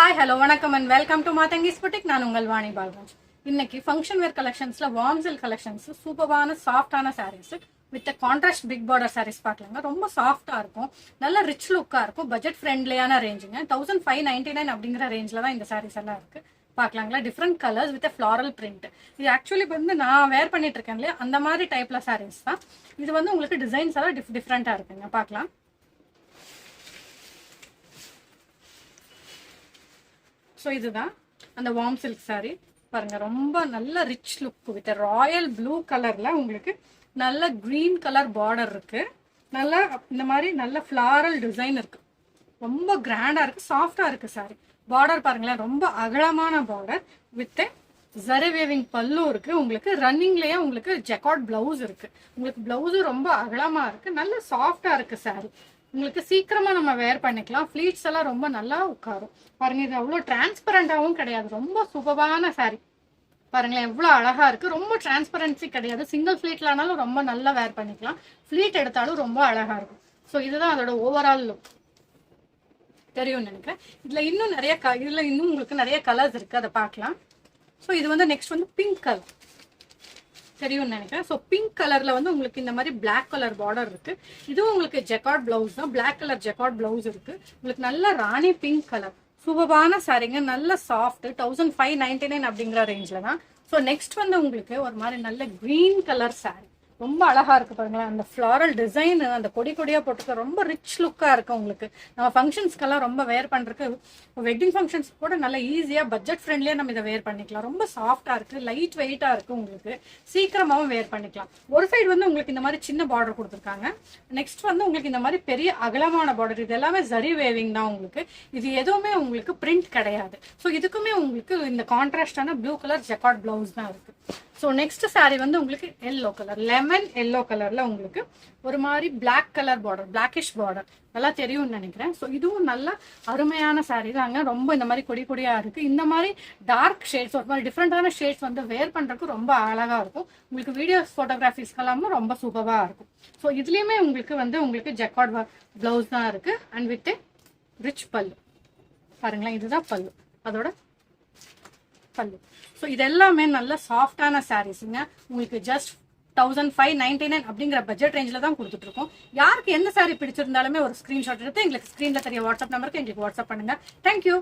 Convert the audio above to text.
Hi, hello, vanakkam and welcome to Matangi's Boutique. நான் உங்கள் வாணி பால்ராஜ். இன்னைக்கு ஃபங்க்ஷன் வேர் கலெக்ஷன்ஸ்ல வார்ம் சில்க் கலெக்ஷன்ஸ் சூப்பரான சாஃப்டான saris with contrast big border saris பார்க்கலாங்க. ரொம்ப சாஃப்டா இருக்கும், நல்ல ரிச் லுக்கா இருக்கும், பட்ஜெட் ஃப்ரெண்ட்லியான ரேஞ்சுங்க. 1599 அப்படிங்கிற ரேஞ்சில் தான் இந்த சாரீஸ் எல்லாம் இருக்கு. பார்க்கலாங்களா, different colours with floral print. இது ஆக்சுவலி வந்து நான் வேர் பண்ணிட்டு இருக்கேன் இல்லையா, அந்த மாதிரி டைப்ல சாரீஸ் தான். இது வந்து உங்களுக்கு டிசைன்ஸ் எல்லாம் டிஃப்ரெண்டா இருக்குங்க. பார்க்கலாம். ஸோ இதுதான் அந்த வார்ம் சில்க் சாரீ. பாருங்க, ரொம்ப நல்ல rich look with Royal blue கலர்ல உங்களுக்கு நல்ல கிரீன் கலர் பார்டர் இருக்கு. நல்ல இந்த மாதிரி நல்ல ஃப்ளாரல் டிசைன் இருக்கு. ரொம்ப கிராண்டா இருக்கு, சாஃப்டா இருக்கு சாரி. பார்டர் பாருங்களேன், ரொம்ப அகலமான பார்டர் வித் ஜரி வேவிங் பல்லு இருக்கு. உங்களுக்கு ரன்னிங்லயே உங்களுக்கு ஜெக்கார்ட் பிளவுஸ் இருக்கு. உங்களுக்கு பிளவுஸும் ரொம்ப அகலமா இருக்கு, நல்ல சாஃப்டா இருக்கு சாரி. உங்களுக்கு சீக்கிரமா நம்ம வேர் பண்ணிக்கலாம். ஃபிளீட்ஸ் எல்லாம் ரொம்ப நல்லா உட்காரும். பாருங்க, இது அவ்வளோ டிரான்ஸ்பரண்டாகவும் கிடையாது, ரொம்ப சூப்பரான சாரி. பாருங்களேன் எவ்வளோ அழகா இருக்கு. ரொம்ப டிரான்ஸ்பரன்சி கிடையாது. சிங்கிள் ஃபிளீட்லானாலும் ரொம்ப நல்லா வேர் பண்ணிக்கலாம், ஃபிளீட் எடுத்தாலும் ரொம்ப அழகா இருக்கும். ஸோ இதுதான் அதோட ஓவரால் லுக். தெரியும்னு நினைக்கிறேன். இதுல இன்னும் உங்களுக்கு நிறைய கலர்ஸ் இருக்கு, அதை பார்க்கலாம். ஸோ இது வந்து நெக்ஸ்ட் வந்து பிங்க் கலர் தெரியும்னு நினைக்கிறேன். ஸோ பிங்க் கலர்ல வந்து உங்களுக்கு இந்த மாதிரி பிளாக் கலர் பார்டர் இருக்கு. இதுவும் உங்களுக்கு ஜெக்கார்ட் பிளவுஸ் தான், பிளாக் கலர் ஜெக்கார்ட் பிளவுஸ் இருக்கு. உங்களுக்கு நல்ல ராணி பிங்க் கலர் சூப்பரான சாரிங்க, நல்ல சாஃப்ட். 1599 அப்படிங்கிற ரேஞ்சில் தான். ஸோ நெக்ஸ்ட் வந்து உங்களுக்கு ஒரு மாதிரி நல்ல கிரீன் கலர் சாரி, ரொம்ப அழகா இருக்கு. பாருங்களேன், அந்த ஃப்ளாரல் டிசைன், அந்த கொடி கொடியா போட்டுக்க ரொம்ப ரிச் லுக்கா இருக்கு. உங்களுக்கு நம்ம ஃபங்க்ஷன்ஸ்க்கெல்லாம் ரொம்ப வேர் பண்றதுக்கு, வெட்டிங் ஃபங்க்ஷன்ஸ் கூட நல்ல ஈஸியா பட்ஜெட் ஃப்ரெண்ட்லியா நம்ம இதை வேர் பண்ணிக்கலாம். ரொம்ப சாஃப்டா இருக்கு, லைட் வெயிட்டா இருக்கு, உங்களுக்கு சீக்கிரமாவும் வேர் பண்ணிக்கலாம். ஒரு சைடு வந்து உங்களுக்கு இந்த மாதிரி சின்ன பார்டர் கொடுத்துருக்காங்க. நெக்ஸ்ட் வந்து உங்களுக்கு இந்த மாதிரி பெரிய அகலமான பார்டர். இது எல்லாமே ஜரி வேவிங் தான். உங்களுக்கு இது எதுவுமே உங்களுக்கு பிரிண்ட் கிடையாது. ஸோ இதுக்குமே உங்களுக்கு இந்த கான்ட்ராஸ்டான ப்ளூ கலர் ஜெக்கார்ட் பிளவுஸ் தான் இருக்கு. ஸோ நெக்ஸ்ட் சாரி வந்து உங்களுக்கு எல்லோ கலர், லெமன் எல்லோ கலர்ல உங்களுக்கு ஒரு மாதிரி black colour border, blackish border நல்லா தெரியும்னு நினைக்கிறேன். ஸோ இதுவும் நல்ல அருமையான சாரி தாங்க. ரொம்ப இந்த மாதிரி கொடி கொடியா இருக்கு. இந்த மாதிரி டார்க் ஷேட்ஸ், ஒரு மாதிரி டிஃப்ரெண்டான ஷேட்ஸ் வந்து வேர் பண்றதுக்கு ரொம்ப அழகா இருக்கும். உங்களுக்கு வீடியோஸ் போட்டோகிராஃபிஸ்க்கெல்லாம் ரொம்ப சூப்பரா இருக்கும். ஸோ இதுலயுமே உங்களுக்கு ஜெக்கார்ட் பிளவுஸ் தான் இருக்கு அண்ட் வித் ரிச் பல்லு. பாருங்களேன், இதுதான் பல்லு, அதோட பல்லு. ஸோ இது எல்லாமே நல்ல சாஃப்டான சாரீஸுங்க. உங்களுக்கு ஜஸ்ட் 1599 அப்படிங்கிற பட்ஜெட் ரேஞ்சில் தான் கொடுத்துட்டு இருக்கோம். யாருக்கு எந்த சாரி பிடிச்சிருந்தாலுமே ஒரு ஸ்கிரீன்ஷாட் எடுத்து எங்களுக்கு ஸ்க்ரீனில் தெரிய வாட்ஸ்அப் நம்பருக்கு எங்களுக்கு வாட்ஸ்அப் பண்ணுங்க. தேங்க்யூ.